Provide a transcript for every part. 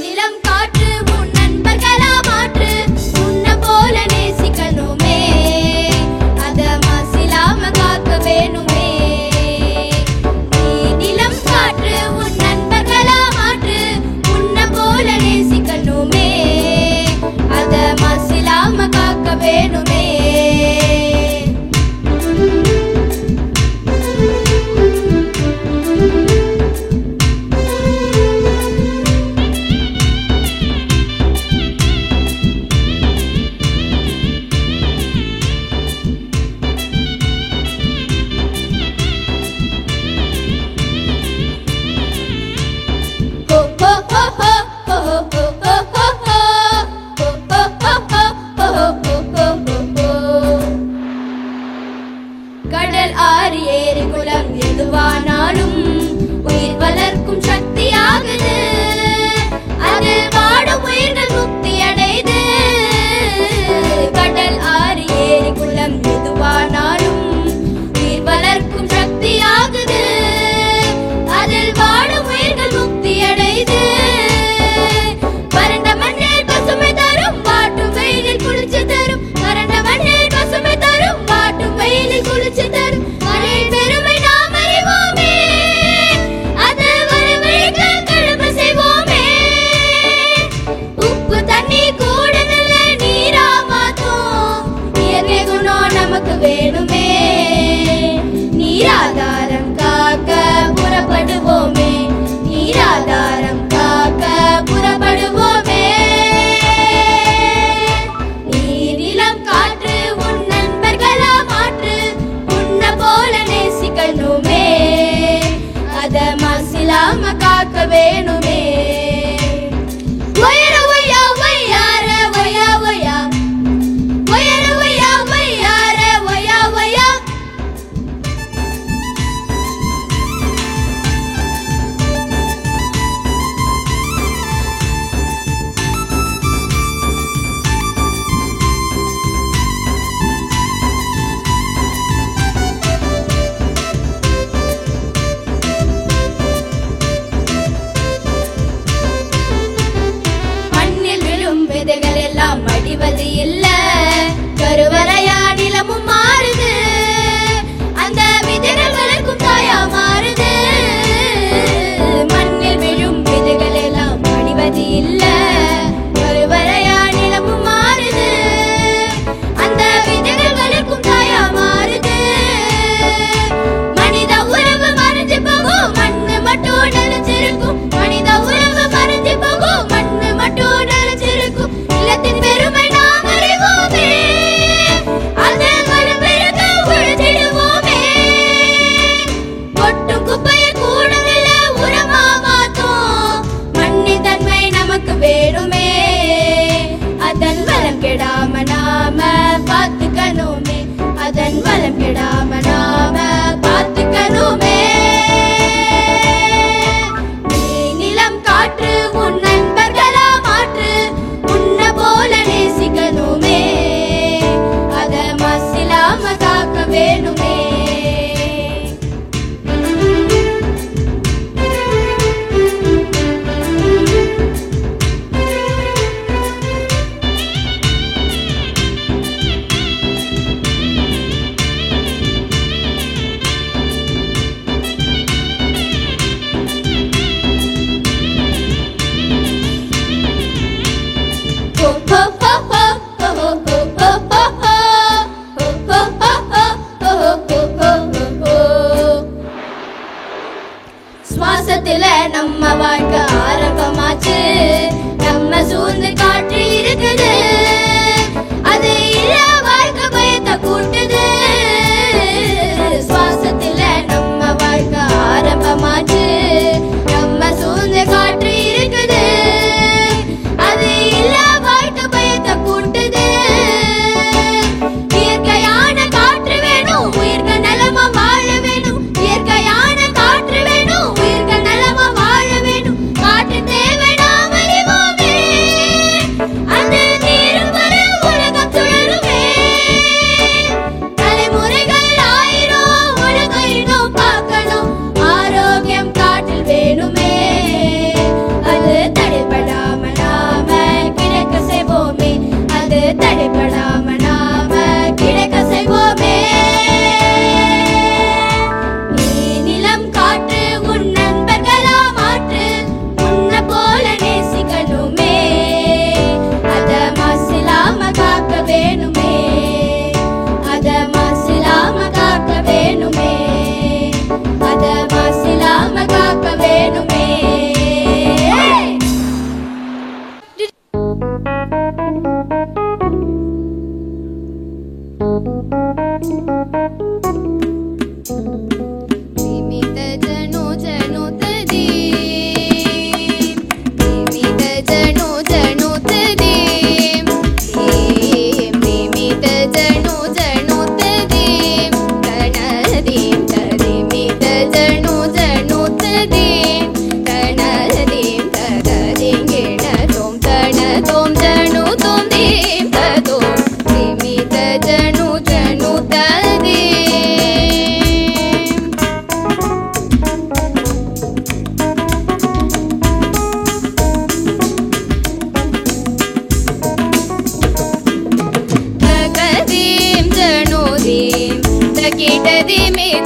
நிலம் காற்று உன் நண்பர்களா மாற்று உன்ன போல நேசிக்கணுமே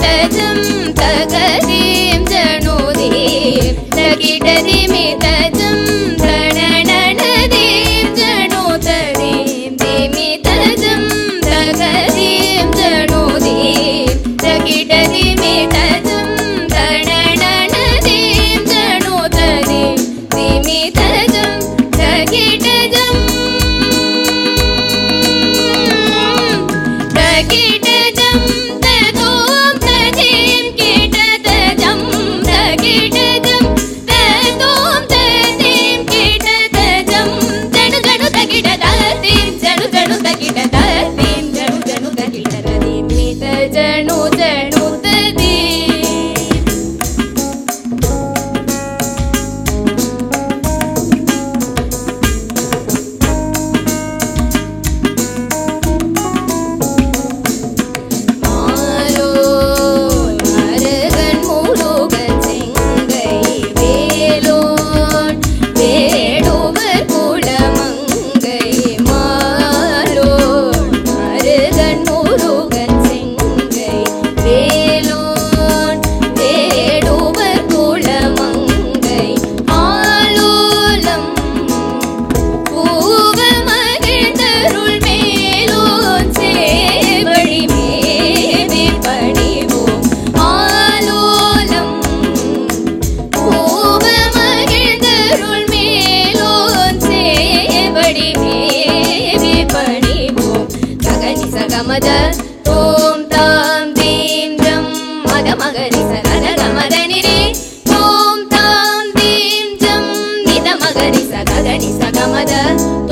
तजं तगदीं जनुदीं तगिटदिमि तजं तणननदीं जनुतदीं दिमि तजं तगदीं जनुदीं तगिटदिमि तजं तणननदीं जनुतदीं दिमि तजं तगिटजं तगिटजं तदों तदीं किटतजं तगिटजं तदों तदीं किटतजं जनु जनु तगिटतदीं जनु जनु तगिटतदीं जनु जनु तगिटतदीं मित जनु जनु तदीं மாலோன் மருகன் முருகன் செங்கை வேலோன் வேடுவர் குலமங்கை மாலோன் மருகன் முருகன் செங்கை வேலோன் வேடுவர் குலமங்கை ஆலோலம் பூவமகிழ்ந்தருள் மேலோன் சேவடி மேவி பணிவோம் ஆலோலம் பூவமகிழ்ந்தருள் மேலோன் சேவடி மேவி பணிவோம் ககனி சகமத ஓம் தாம் தீம் ஜம் மத மகரி சகத கமதனிரே ஓம் தாம் தீம் ஜம் நித மகரி சககனி சகமத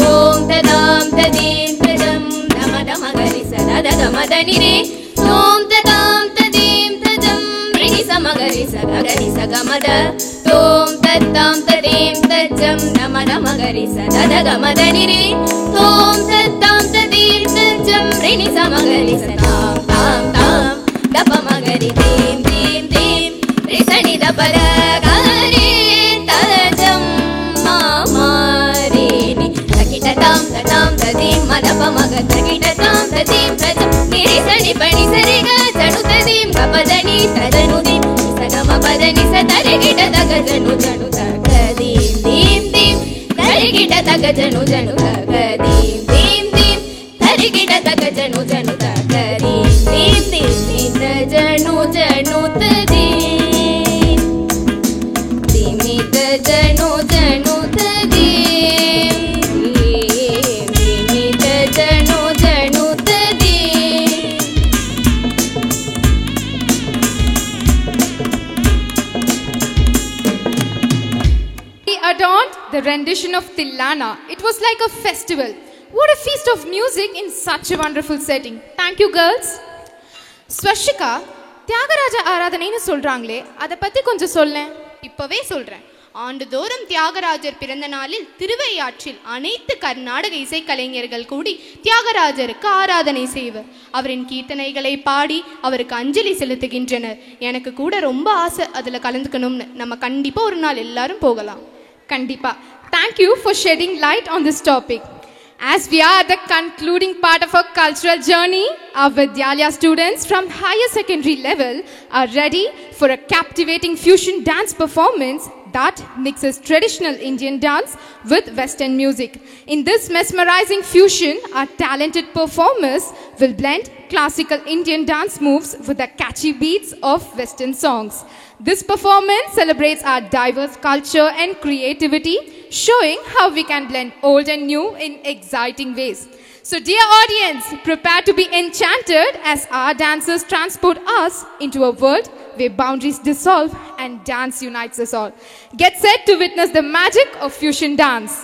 ஓம் ததாம் ததீம் தஜம் நமத மகரி சதத கமதனிரே ஓம் ததாம் ததீம் தஜம் ரிணி சமகரி சககனி சகமத ஓம் தத்தாம் ததீம் தஜம் நமத மகரி சதத கமதனிரே ஓம் தத்தாம் ததீம் தஜம் ரிணி சமகரி சதாம் தாம் தாம் தப மகரி தீம் தீம் தீம் ரிசனி தபர கரி தஜம் மாமாரினி தகிடதாம் ததாம் ததீம் மதப மக தகிடதாம் ததீம் தஜம் நிரிசனி பணி சரிக ஜனு ததீம் கபதனி தஜனுதீம் சகம பதனி சதரிகிட தக ஜனு ஜனு தகதீம் தீம் தீம் தரிகிட தக ஜனு ஜனு தகதீம் தீம் தீம் தரிகிட தக ஜனு ஜனு தகதீம் தீம் தீம் நித ஜனு ஜனு ததீம் திமித ஜனு ஜனு ததீம் திமித ஜனு ஜனு ததீம் He adorned the rendition of Tillana. It was like a festival. What a feast of music in such a wonderful setting. Thank you, girls. ஸ்வஷிகா, Thyagaraja ஆராதனைன்னு சொல்றாங்களே, அதை பத்தி கொஞ்சம் சொல்லேன். இப்பவே சொல்றேன். ஆண்டுதோறும் தியாகராஜர் பிறந்த நாளில் திருவையாற்றில் அனைத்து கர்நாடக இசைக்கலைஞர்கள் கூடி தியாகராஜருக்கு ஆராதனை செய்வர். அவரின் கீர்த்தனைகளை பாடி அவருக்கு அஞ்சலி செலுத்துகின்றனர். எனக்கு கூட ரொம்ப ஆசை அதில் கலந்துக்கணும்னு. நம்ம கண்டிப்பா ஒரு நாள் எல்லாரும் போகலாம். கண்டிப்பா. Thank you for shedding light on this topic. As we are at the concluding part of our cultural journey, our Vidyalaya students from higher secondary level are ready for a captivating fusion dance performance that mixes traditional Indian dance with Western music. In this mesmerizing fusion, our talented performers will blend classical Indian dance moves with the catchy beats of Western songs. This performance celebrates our diverse culture and creativity, showing how we can blend old and new in exciting ways. So dear audience, prepare to be enchanted as our dancers transport us into a world where boundaries dissolve and dance unites us all. Get set to witness the magic of fusion dance.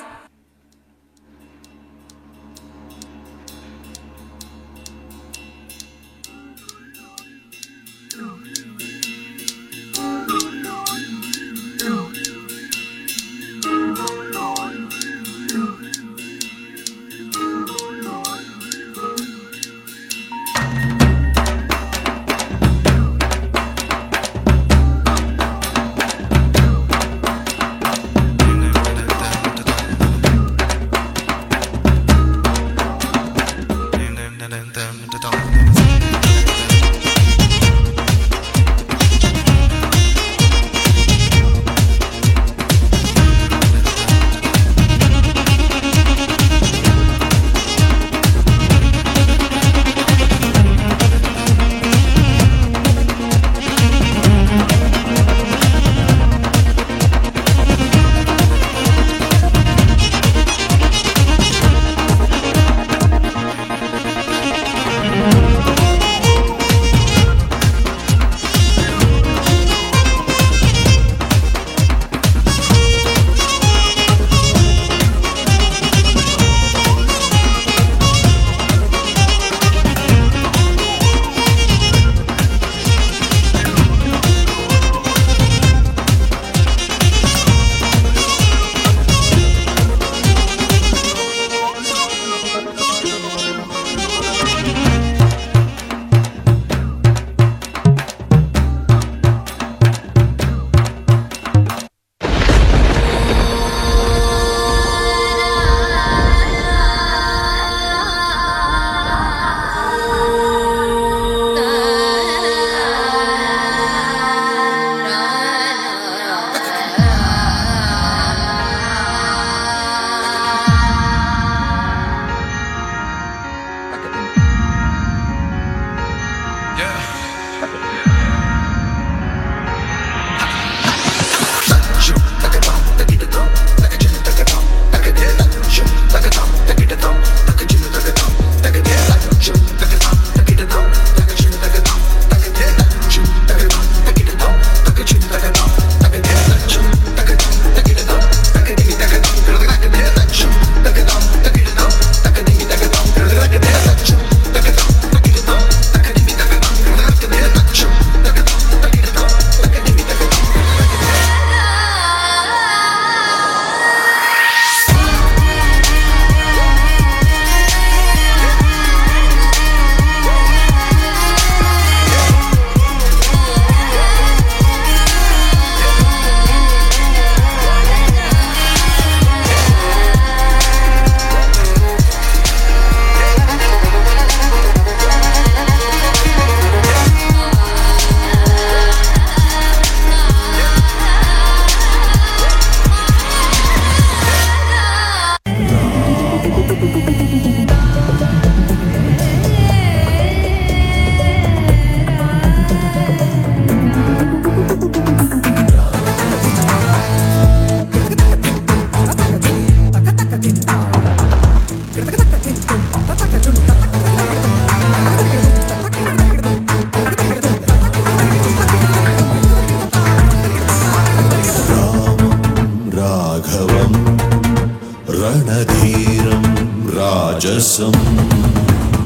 राजसम्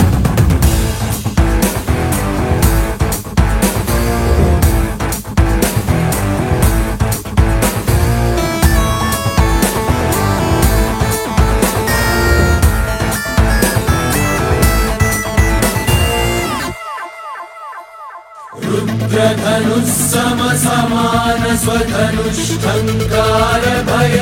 रुद्रधनुः समसमान स्वधनुष्टङ्कार भय